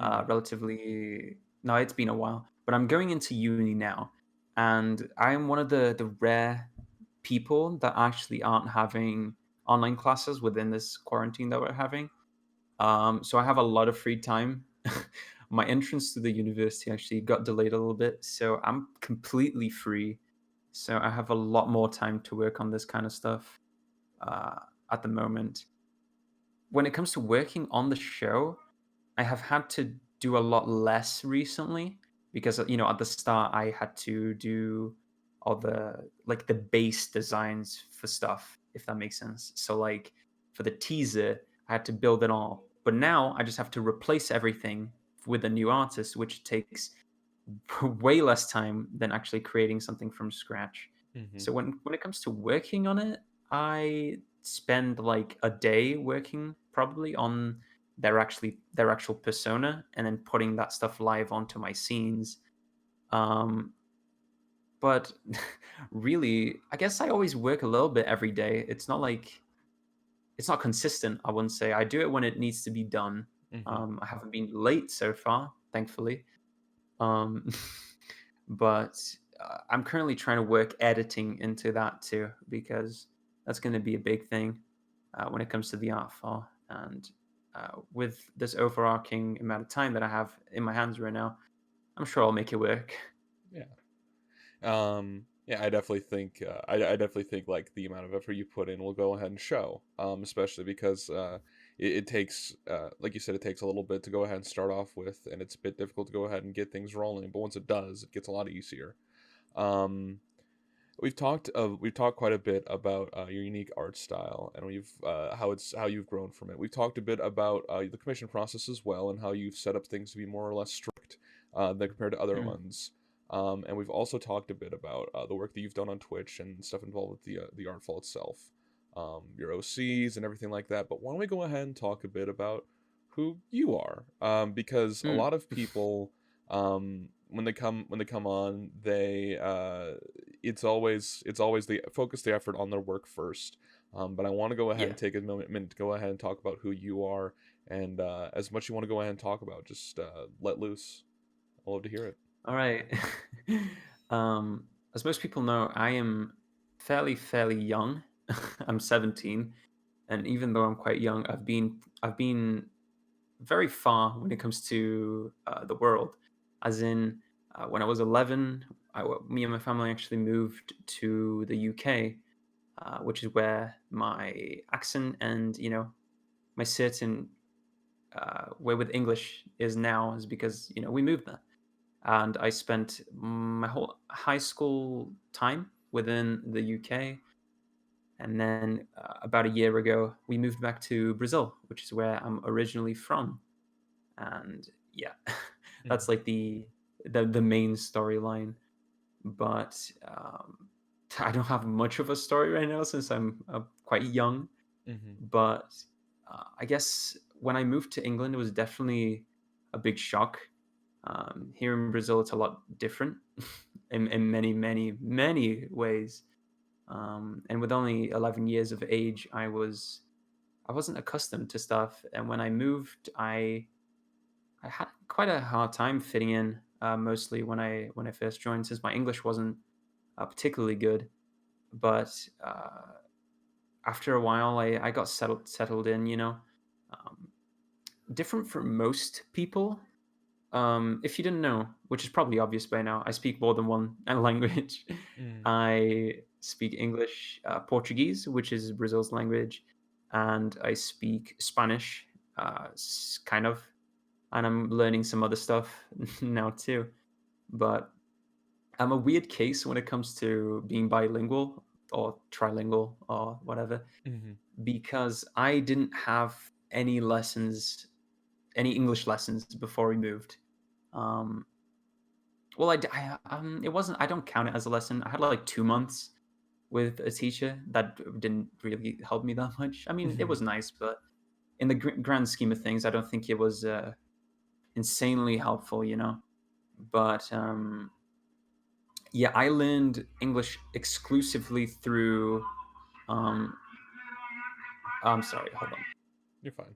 Mm-hmm. relatively. No, it's been a while, but I'm going into uni now, and I'm one of the rare people that actually aren't having online classes within this quarantine that we're having. So I have a lot of free time. My entrance to the university actually got delayed a little bit, so I'm completely free. So I have a lot more time to work on this kind of stuff uh, at the moment. When it comes to working on the show, I have had to do a lot less recently because at the start I had to do all the like the base designs for stuff, if that makes sense. So like for the teaser, I had to build it all. But now I just have to replace everything with a new artist, which takes way less time than actually creating something from scratch. Mm-hmm. So when it comes to working on it, I spend like a day working probably on their actual persona, and then putting that stuff live onto my scenes. Um, but really, I guess I always work a little bit every day. It's not like it's not consistent. I wouldn't say I do it when it needs to be done. Mm-hmm. I haven't been late so far, thankfully. Um, but I'm currently trying to work editing into that too, because that's going to be a big thing when it comes to the art file. And with this overarching amount of time that I have in my hands right now, I'm sure I'll make it work. Yeah. Yeah, I definitely think I definitely think like the amount of effort you put in will go ahead and show. Especially because it takes like you said, it takes a little bit to go ahead and start off with, and it's a bit difficult to go ahead and get things rolling. But once it does, it gets a lot easier. Um, we've talked quite a bit about your unique art style, and we've how you've grown from it. We've talked a bit about the commission process as well, and how you've set up things to be more or less strict than compared to other Mm. ones. And we've also talked a bit about the work that you've done on Twitch and stuff involved with the Artfall itself, your OCs and everything like that. But why don't we go ahead and talk a bit about who you are? Because a Mm. lot of people, when they come on, they it's always the focus the effort on their work first. But I want to go ahead Yeah. and take a minute to go ahead and talk about who you are, and as much you want to go ahead and talk about, just let loose. I'd love to hear it. All right. um, as most people know, I am fairly young. I'm 17, and even though I'm quite young, I've been very far when it comes to the world. As in, when I was 11, me and my family actually moved to the UK, which is where my accent and my certain way with English is now, is because we moved there, and I spent my whole high school time within the UK. And then about a year ago, we moved back to Brazil, which is where I'm originally from. And yeah, Mhm, that's like the main storyline. But I don't have much of a story right now since I'm quite young. mhm, But I guess when I moved to England, it was definitely a big shock. Here in Brazil, it's a lot different in many ways. And with only 11 years of age, I wasn't accustomed to stuff. And when I moved, I had quite a hard time fitting in. Mostly when I first joined, since my English wasn't particularly good. But after a while, I got settled in. Um, Different from most people. If you didn't know, which is probably obvious by now, I speak more than one language. mhm, I speak English, Portuguese, which is Brazil's language, and I speak Spanish, kind of, and I'm learning some other stuff now too. But I'm a weird case when it comes to being bilingual or trilingual or whatever, mhm, because I didn't have any lessons, any English lessons before we moved. Um, well, it wasn't. I don't count it as a lesson. I had like 2 months with a teacher that didn't really help me that much. I mean, it mhm, was nice, but in the grand scheme of things, I don't think it was insanely helpful. But yeah, I learned English exclusively through. Um, I'm sorry, hold on. You're fine.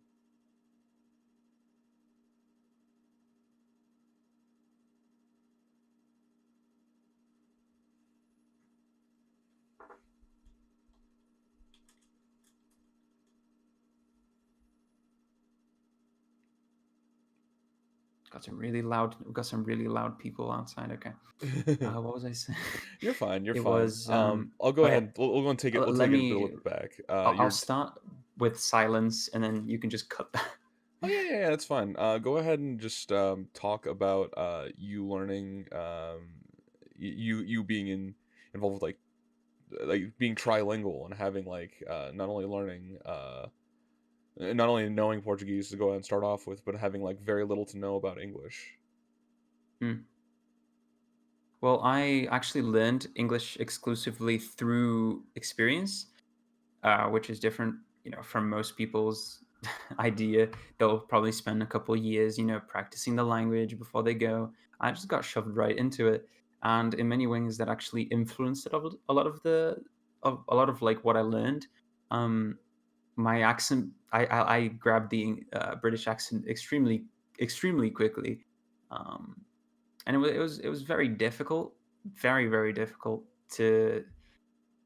We've got some really loud people outside. Okay. What was I saying? You're fine. You're It fine. was. I'll go Oh ahead. yeah. We'll go and take it. We'll Let take it a little me. bit back. I'll You're. start with silence, and then you can just cut that. Oh yeah, yeah, yeah. That's fine. Go ahead and just talk about you learning you being involved with like being trilingual and having like not only learning not only knowing Portuguese to go ahead and start off with, but having like very little to know about English. Hmm. Well, I actually learned English exclusively through experience, which is different, from most people's idea. They'll probably spend a couple of years, practicing the language before they go. I just got shoved right into it, and in many ways, that actually influenced a lot of like what I learned. Um, my accent, I grabbed the British accent extremely quickly. Um, and it was very difficult, very difficult to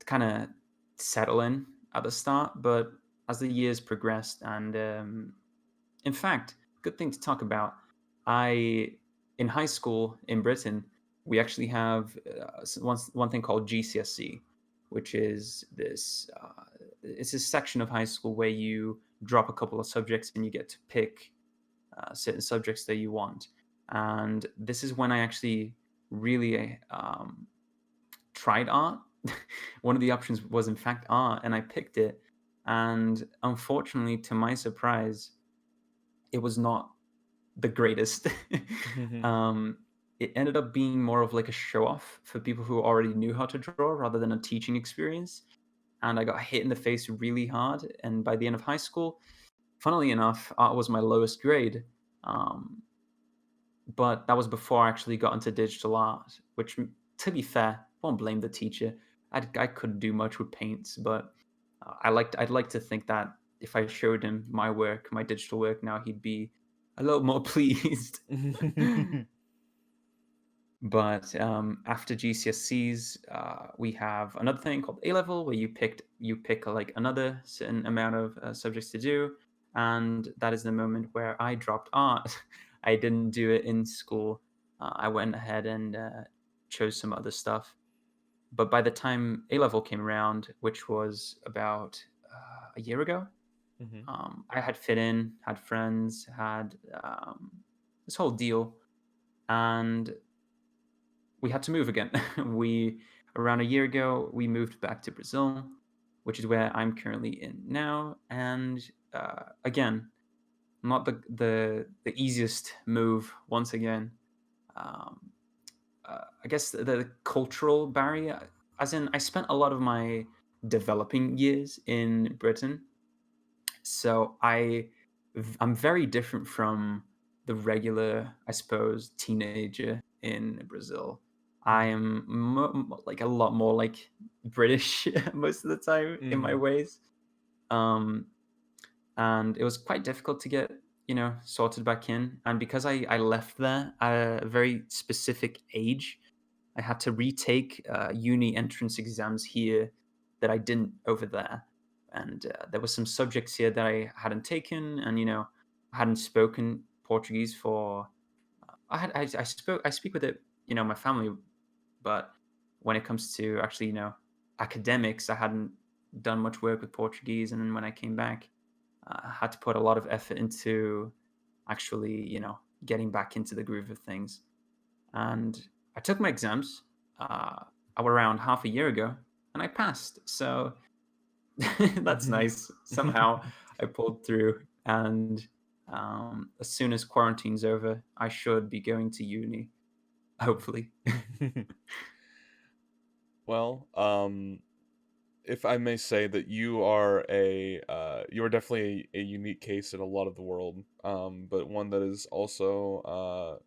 kind of settle in at the start. But as the years progressed, and in fact, good thing to talk about. I In high school in Britain, we actually have one thing called GCSE, which is this. It's a section of high school where you drop a couple of subjects and you get to pick certain subjects that you want. And this is when I actually really tried art. One of the options was, in fact, art, and I picked it. And unfortunately, to my surprise, it was not the greatest. um, it ended up being more of like a show off for people who already knew how to draw rather than a teaching experience. And I got hit in the face really hard. And by the end of high school, funnily enough, art was my lowest grade. Um, but that was before I actually got into digital art, which, to be fair, won't blame the teacher. I couldn't do much with paints, but I'd like to think that if I showed him my work, my digital work now, he'd be a little more pleased. But after GCSEs, we have another thing called A level, where you pick like another certain amount of subjects to do, and that is the moment where I dropped art. I didn't do it in school. I went ahead and chose some other stuff. But by the time A level came around, which was about a year ago, Hmm. I had fit in, had friends, had this whole deal, and we had to move again. We Around a year ago, we moved back to Brazil, which is where I'm currently in now. And again, not the easiest move once again. Um, I guess the cultural barrier, as in, I spent a lot of my developing years in Britain, so I'm very different from the regular, I suppose, teenager in Brazil. I Hmm. am like a lot more like British most of the time in my Hmm. ways. Um, and it was quite difficult to get, sorted back in. And because I left there at a very specific age, I had to retake uni entrance exams here that I didn't over there. And there were some subjects here that I hadn't taken, and I hadn't spoken Portuguese for. I speak with it, my family, but when it comes to actually, academics, I hadn't done much work with Portuguese, and then when I came back, I had to put a lot of effort into actually, getting back into the groove of things. And I took my exams uh, around half a year ago, and I passed. So that's nice. Somehow I pulled through, and as soon as quarantine's over, I should be going to uni, hopefully. Well, if I may say that you are you are definitely a unique case in a lot of the world, but one that is also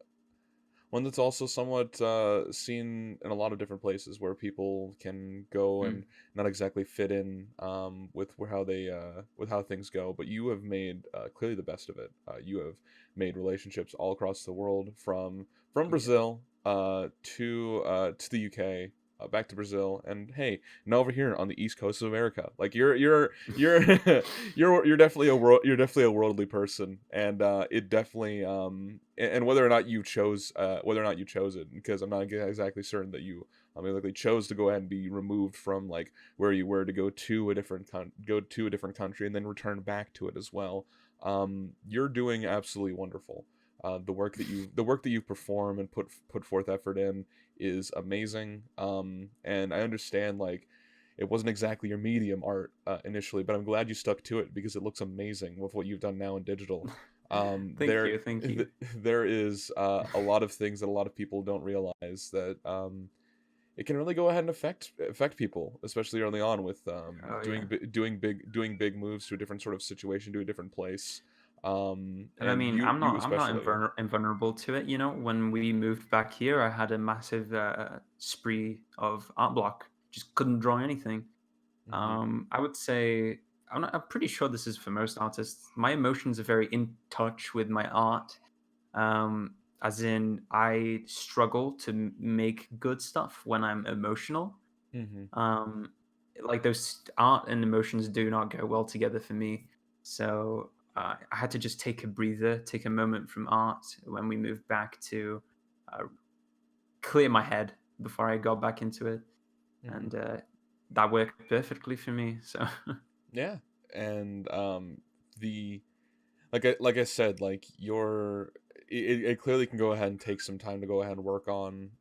one that's also somewhat seen in a lot of different places where people can go Mm, and not exactly fit in with how they with how things go. But you have made clearly the best of it. You have made relationships all across the world, from yeah. Brazil to the UK. Back to Brazil, and hey, now over here on the east coast of America, like you're you're definitely you're definitely a worldly person, and it definitely and whether or not you chose it, because I'm not exactly certain that you likely chose to go ahead and be removed from like where you were to go to a different country and then return back to it as well. You're doing absolutely wonderful. The work that you perform and put forth effort in is amazing. And I understand like it wasn't exactly your medium art initially, but I'm glad you stuck to it because it looks amazing with what you've done now in digital. Thank you, thank you. There is a lot of things that a lot of people don't realize that it can really go ahead and affect people, especially early on with Oh yeah. doing big moves to a different sort of situation, to a different place. And I And mean, you I'm not especially. invulnerable to it. When we moved back here, I had a massive spree of art block. Just couldn't draw anything. Hmm. I would say I'm pretty sure this is for most artists. My emotions are very in touch with my art. As in, I struggle to make good stuff when I'm emotional. Hmm. Um, like those art and emotions do not go well together for me. So I had to just take a breather, take a moment from art when we moved back to uh, clear my head before I got back into it, Hmm. and that worked perfectly for me. So Yeah, and the like I said, like it clearly can go ahead and take some time to go ahead and work on,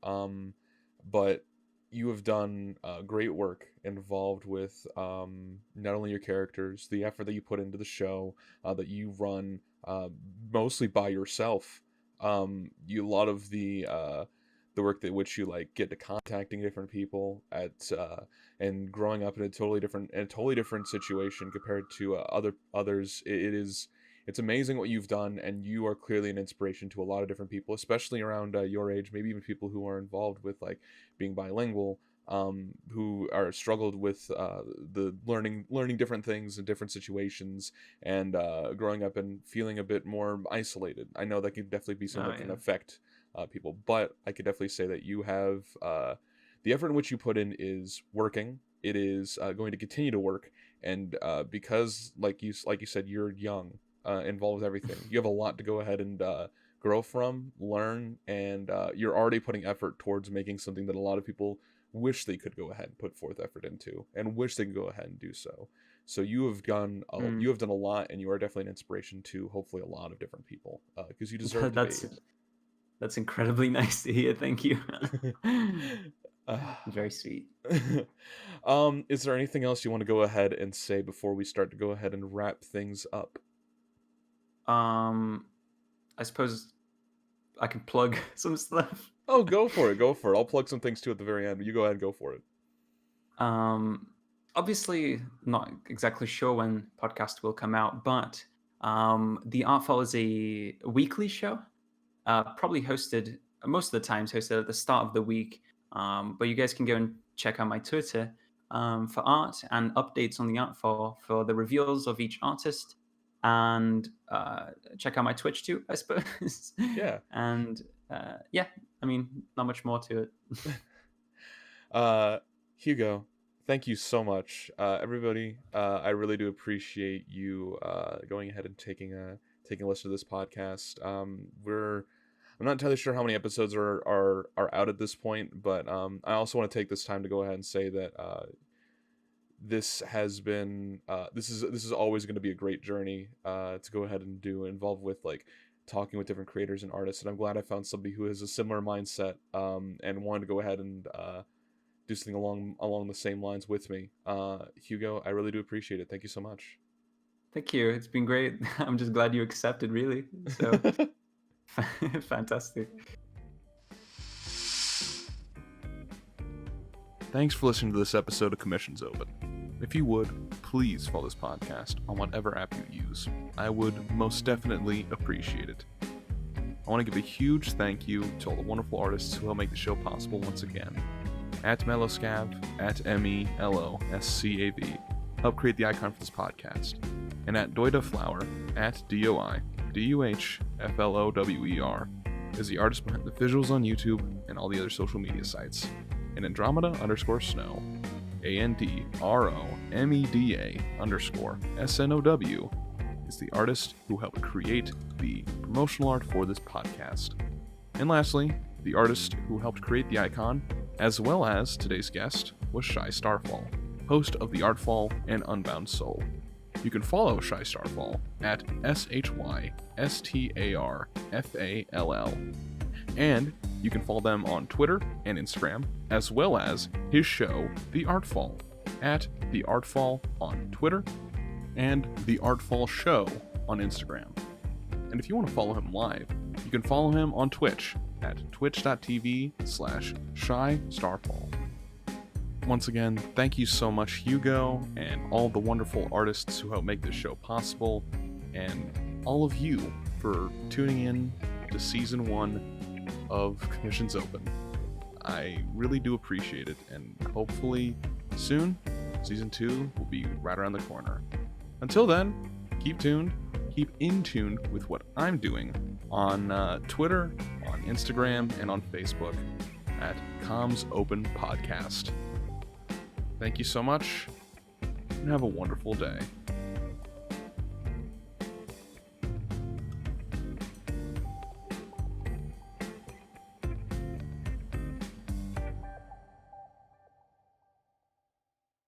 but you have done great work involved with not only your characters, the effort that you put into the show, that you run mostly by yourself. You a lot of the the work that which you like get to contacting different people at and growing up in a totally different situation compared to others. It's amazing what you've done, and you are clearly an inspiration to a lot of different people, especially around your age, maybe even people who are involved with like being bilingual, who are struggled with the learning different things in different situations, and growing up and feeling a bit more isolated. I know that can definitely be something Oh that can yeah. affect people, but I could definitely say that you have the effort in which you put in is working. It is going to continue to work, and because like you said, you're young, involved with everything. You have a lot to go ahead and grow from, learn, and you're already putting effort towards making something that a lot of people wish they could go ahead and put forth effort into, and wish they could go ahead and do so. So you Mm. have done a lot, and you are definitely an inspiration to hopefully a lot of different people, because you deserve to be. That's incredibly nice to hear. Thank you. uh, Very sweet. is there anything else you want to go ahead and say before we start to go ahead and wrap things up? Um, I suppose I can plug some stuff. Oh, go for it. Go for it. I'll plug some things too at the very end. But you go ahead and go for it. Um, Obviously, not exactly sure when podcast will come out, but the Artful is a weekly show, probably hosted most of the times hosted at the start of the week. But you guys can go and check out my Twitter for art and updates on the Artful for the reveals of each artist, and check out my Twitch too, I suppose. Yeah. And yeah, I mean, not much more to it. Hugo, thank you so much. Everybody, I really do appreciate you going ahead and taking a listen to this podcast. I'm not entirely sure how many episodes are out at this point, but I also want to take this time to go ahead and say that this has been this is always going to be a great journey to go ahead and involved with like talking with different creators and artists, and I'm glad I found somebody who has a similar mindset, and wanted to go ahead and do something along the same lines with me. Hugo, I really do appreciate it. Thank you so much. Thank you. It's been great. I'm just glad you accepted, really. So fantastic. Thanks for listening to this episode of Commissions Open. If you would, please follow this podcast on whatever app you use. I would most definitely appreciate it. I want to give a huge thank you to all the wonderful artists who help make the show possible once again. At Meloscav, at MELOSCAV, help create the icon for this podcast. And at Doida Flower, at DOIDUHFLOWER, is the artist behind the visuals on YouTube and all the other social media sites. And Andromeda_Snow, ANDROMEDA_SNOW, is the artist who helped create the promotional art for this podcast. And lastly, the artist who helped create the icon, as well as today's guest, was ShyStarfall, host of The Artfall and Unbound Soul. You can follow ShyStarfall at ShyStarfall, and you can follow them on Twitter and Instagram, as well as his show, The Artfall, at The Artfall on Twitter and The Artfall Show on Instagram. And if you want to follow him live, you can follow him on Twitch at twitch.tv/ShyStarfall. Once again, thank you so much, Hugo, and all the wonderful artists who help make this show possible, and all of you for tuning in to Season 1 of Commissions Open. I really do appreciate it, and hopefully soon, Season 2 will be right around the corner. Until then, keep tuned, keep in tune with what I'm doing on Twitter, on Instagram, and on Facebook at Comms Open Podcast. Thank you so much, and have a wonderful day.